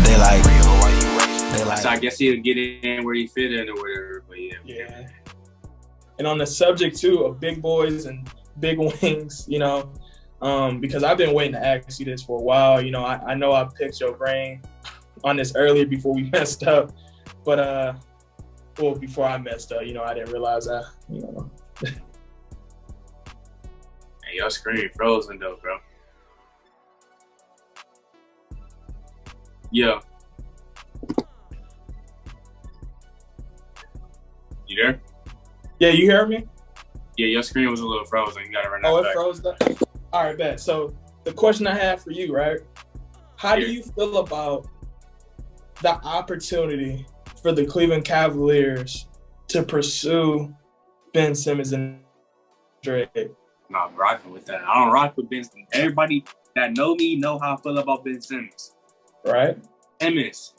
They like. So I guess he'll get in where he fit in or whatever. But yeah. And on the subject too of big boys and big wings, because I've been waiting to ask you this for a while. I know I picked your brain on this earlier before we messed up, but before I messed up, I didn't realize that. Hey, your screen frozen though, bro. Yeah. You there? Yeah, you hear me? Yeah, your screen was a little frozen. You gotta run that back. Oh, it froze up? All right, bet. So the question I have for you, right? How do you feel about the opportunity for the Cleveland Cavaliers to pursue Ben Simmons and Dre? I'm not rocking with that. I don't rock with Ben Simmons. Everybody that know me know how I feel about Ben Simmons. Right? Simmons,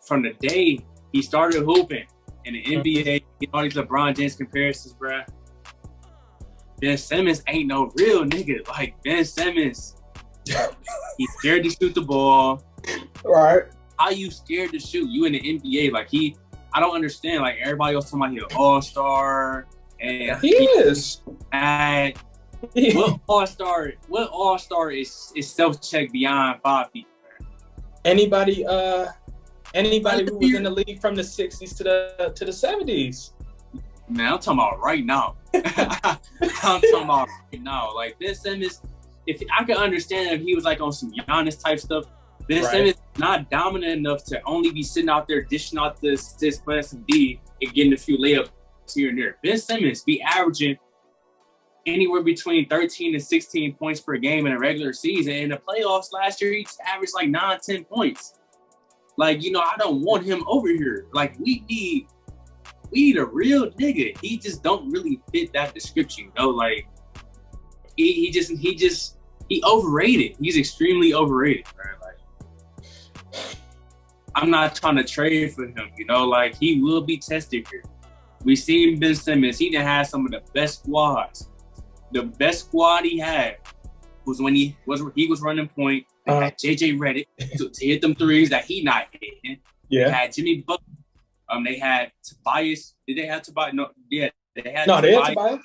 from the day he started hooping in the NBA, all these LeBron James comparisons, bruh. Ben Simmons ain't no real nigga. Like, Ben Simmons, he's scared to shoot the ball. Right. How you scared to shoot? You in the NBA. Like, I don't understand. Like, everybody else talking about he an all-star. And he is. And what all-star is self-check beyond 5 feet? Anybody who was in the league from the 60s to the 70s. Man, I'm talking about right now. I'm talking about right now. Like, Ben Simmons, if I could understand if he was like on some Giannis type stuff, Ben Simmons is not dominant enough to only be sitting out there dishing out the assists, playing some D, and getting a few layups here and there. Ben Simmons be averaging anywhere between 13 and 16 points per game in a regular season. In the playoffs last year, he averaged like 9-10 points. Like, I don't want him over here. Like, we need a real nigga. He just don't really fit that description, Like, he overrated. He's extremely overrated, right? Like, I'm not trying to trade for him, Like, he will be tested here. We seen Ben Simmons. He done had some of the best squads. The best squad he had was when he was running point. They had JJ Redick to hit them threes that he not hitting. Yeah. They had Jimmy Butler. They had Tobias. Did they have Tobias? No, yeah. They had Tobias.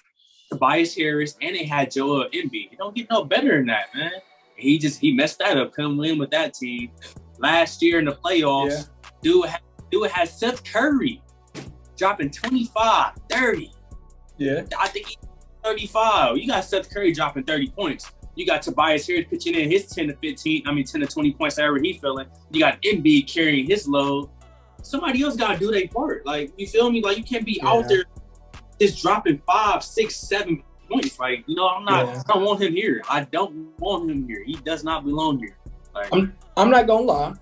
Tobias Harris, and they had Joel Embiid. You don't get no better than that, man. He messed that up. Couldn't win with that team. Last year in the playoffs, dude had Seth Curry dropping 25, 30. Yeah. I think he 35. You got Seth Curry dropping 30 points. You got Tobias Harris pitching in his 10 to 20 points, however he feeling. You got Embiid carrying his load. Somebody else got to do their part. Like, you feel me? Like, you can't be out there just dropping 5, 6, 7 points. Like, I don't want him here. I don't want him here. He does not belong here. Like, I'm not gonna lie.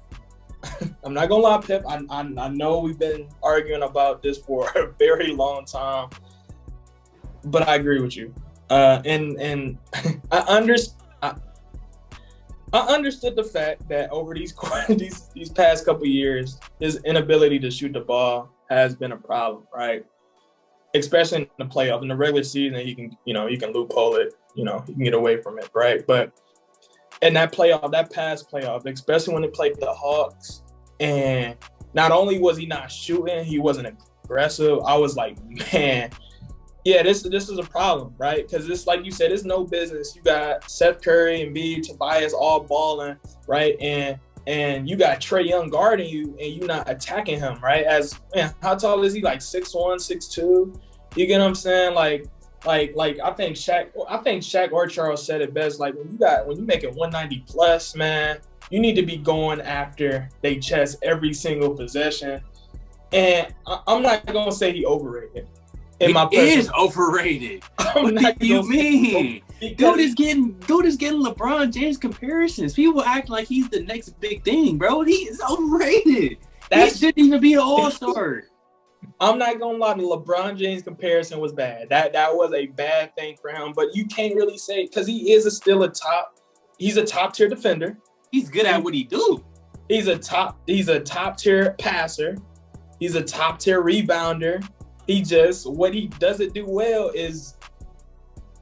I'm not gonna lie, Pip. I know we've been arguing about this for a very long time, but I agree with you. And I understood the fact that over these past couple years, his inability to shoot the ball has been a problem, right? Especially in the playoff. In the regular season, he can loophole it, he can get away from it, right? But in that past playoff, especially when they played the Hawks, and not only was he not shooting, he wasn't aggressive. I was like, man, yeah, this is a problem, right? Because it's like you said, it's no business. You got Seth Curry and Embiid, Tobias all balling, right? And you got Trae Young guarding you, and you not attacking him, right? How tall is he? Like 6'1", 6'2"? You get what I'm saying? Like I think Shaq or Charles said it best. Like, when you make it 190 plus, man, you need to be going after they chest every single possession. And I'm not gonna say he overrated. He is overrated. What do you mean? Dude is getting LeBron James comparisons. People act like he's the next big thing, bro. He is overrated. He shouldn't even be an all-star. I'm not gonna lie, the LeBron James comparison was bad. That was a bad thing for him. But you can't really say, because he is still he's a top tier defender. He's good at what he do. He's a top tier passer. He's a top tier rebounder. What he doesn't do well is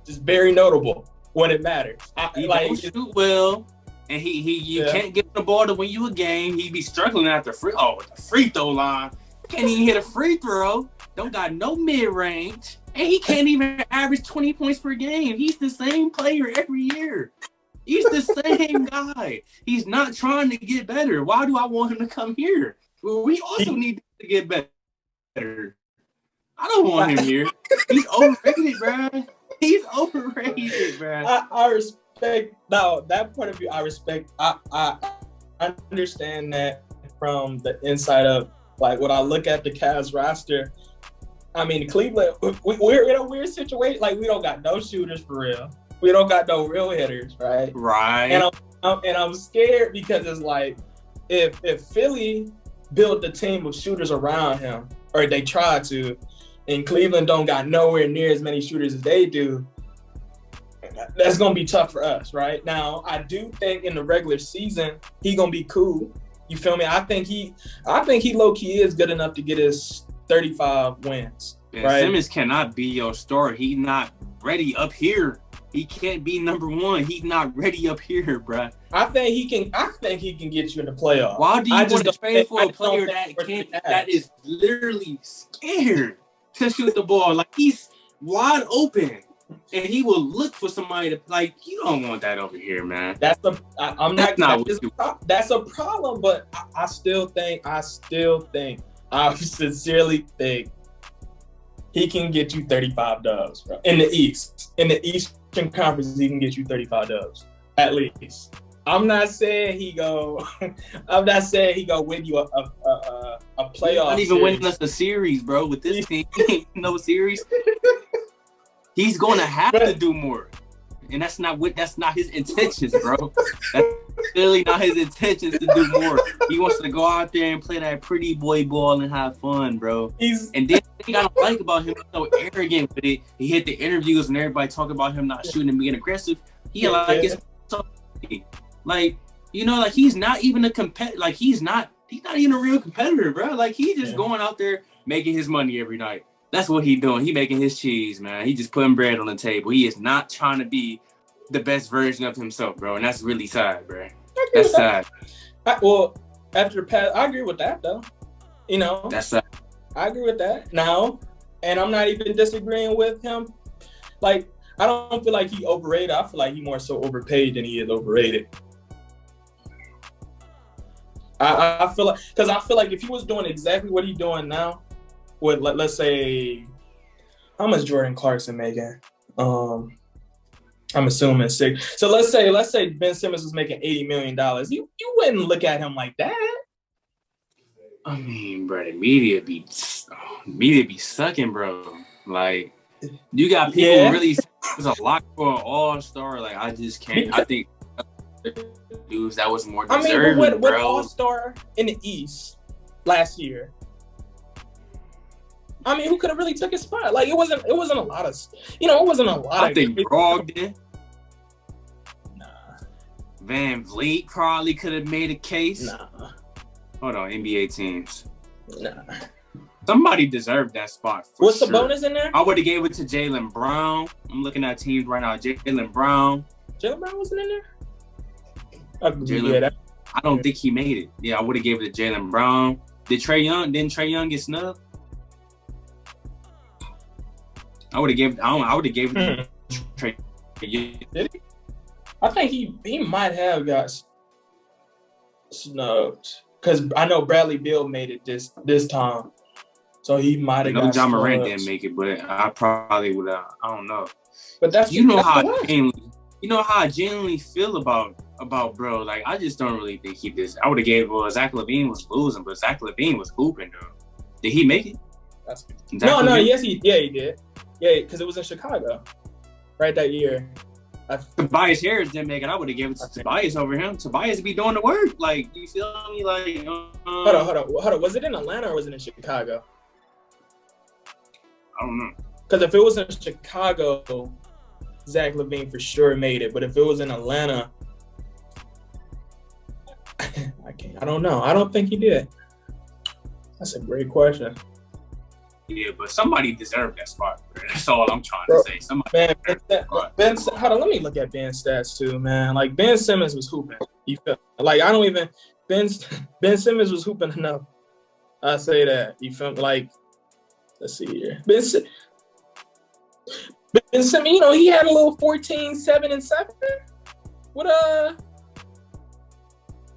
just very notable. when it matters. He don't shoot well, and you can't get the ball to win you a game. He be struggling at the free throw line. Can't even hit a free throw. Don't got no mid range, and he can't even average 20 points per game. He's the same player every year. He's the same guy. He's not trying to get better. Why do I want him to come here? Well, we also need to get better. I don't want him here. He's overrated, bro. He's overrated, bro. I respect that point of view. I respect. I understand that from the inside of like when I look at the Cavs roster. I mean, Cleveland, we're in a weird situation. Like we don't got no shooters for real. We don't got no real hitters, right? Right. And I'm scared because it's like if Philly built a team of shooters around him, or they tried to, and Cleveland don't got nowhere near as many shooters as they do, that's gonna be tough for us, right? Now, I do think in the regular season he gonna be cool. You feel me? I think he low key is good enough to get his 35 wins. Man, right? Simmons cannot be your star. He's not ready up here. He can't be number one. He's not ready up here, bro. I think he can get you in the playoffs. Why do you want to trade for a player that is literally scared to shoot the ball? Like he's wide open, and he will look for somebody to like. You don't want that over here, man. That's a problem. But I sincerely think he can get you 35 dubs, bro. In the East. In the Eastern Conference, he can get you 35 dubs. At least. I'm not saying he go win you a playoff. He's not even winning us a series, bro. With this team, no series. He's gonna have to do more. And that's not his intentions, bro. That's clearly not his intentions to do more. He wants to go out there and play that pretty boy ball and have fun, bro. And then the thing I don't like about him, he's so arrogant with it. He hit the interviews and everybody talk about him not shooting and being aggressive. It's like, you know, like he's not even a competitor. Like he's not even a real competitor, bro. Like he's just going out there making his money every night. That's what he doing. He making his cheese, man. He just putting bread on the table. He is not trying to be the best version of himself, bro. And that's really sad, bro. That's sad. After the past, I agree with that, though. You know, that's sad. I agree with that. Now, and I'm not even disagreeing with him. Like, I don't feel like he overrated. I feel like he more so overpaid than he is overrated. I feel like if he was doing exactly what he's doing now, with let's say, how much Jordan Clarkson making? I'm assuming 6. So let's say Ben Simmons was making $80 million. You wouldn't look at him like that. I mean, bro, the media be sucking, bro. Like, you got people who really there's a lot for an all-star. Like, I just can't. I think dudes that was more deserving, with all-star in the East last year. I mean, who could have really took his spot? Like, it wasn't a lot of, it wasn't a lot. I think Brogdon. Nah. Van Vliet probably could have made a case. Nah. Hold on, NBA teams. Nah. Somebody deserved that spot. What's the bonus in there? I would have gave it to Jaylen Brown. I'm looking at teams right now. Jaylen Brown. Jaylen Brown wasn't in there? I don't think he made it. Yeah, I would have gave it to Jaylen Brown. Didn't Trae Young get snubbed? I would have gave it to Trae Young. Did he? I think he might have got snubbed. Because I know Bradley Beal made it this time. So he might have got John snubbed. Morant didn't make it, but I probably would have. I don't know. But that's how I genuinely feel about bro. Like, I just don't really think he did. I would have gave Zach LaVine was losing, but Zach LaVine was hooping though. Did he make it? Yes, he did. Yeah, because it was in Chicago, right, that year. Tobias Harris didn't make it. I would have given it to Tobias over him. Tobias be doing the work. Like, you feel me? Like, hold on. Was it in Atlanta or was it in Chicago? I don't know. Because if it was in Chicago, Zach LaVine for sure made it. But if it was in Atlanta, I don't know. I don't think he did. That's a great question. Yeah, but somebody deserved that spot, bro. That's all I'm trying to say. Somebody Man, deserved that spot. hold on, let me look at Ben's stats too, man. Like Ben Simmons was hooping. Like I don't even Ben Simmons was hooping enough. I say that. You feel me? Like, let's see here. Ben Simmons, you know, he had a little 14, 7, and 7. What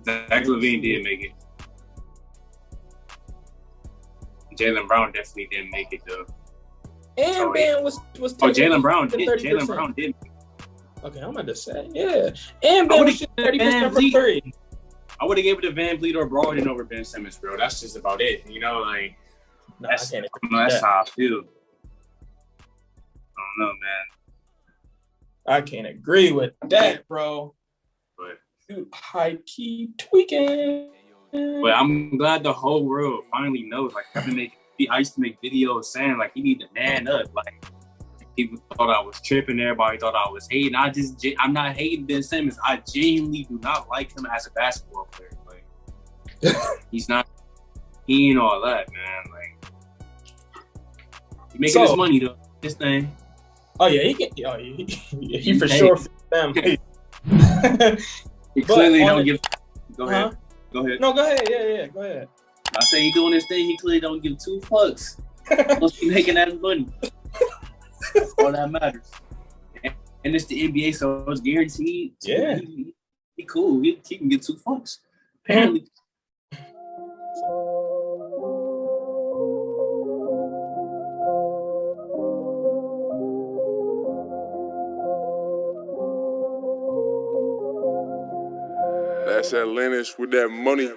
Zach LaVine did make it. Jaylen Brown definitely didn't make it though. And So, Ben was Jaylen Brown did. 30%. Jaylen Brown did. Okay, I'm about to say, yeah. And Ben was shooting 30% from 3. I would have gave it to Van Vliet or Brogdon over Ben Simmons, bro. That's just about it. You know, like that's how I feel. I don't know, man. I can't agree with that, bro. But dude, high key tweaking. But I'm glad the whole world finally knows. Like I used to make videos saying like he need to man up. Like people thought I was tripping. Everybody thought I was hating. I'm not hating Ben Simmons. I genuinely do not like him as a basketball player. Like he's not. He ain't all that, man. Like he making his money though. This thing. Oh yeah, he can. Oh, he for sure for them. He clearly don't give. Go ahead. Go ahead. No, go ahead. Yeah, go ahead. I say he doing his thing. He clearly don't give 2 fucks. Must be making that money. That's all that matters. And it's the NBA, so it's guaranteed. Yeah. He cool. He can get 2 fucks. Apparently. That's Atlantis with that money.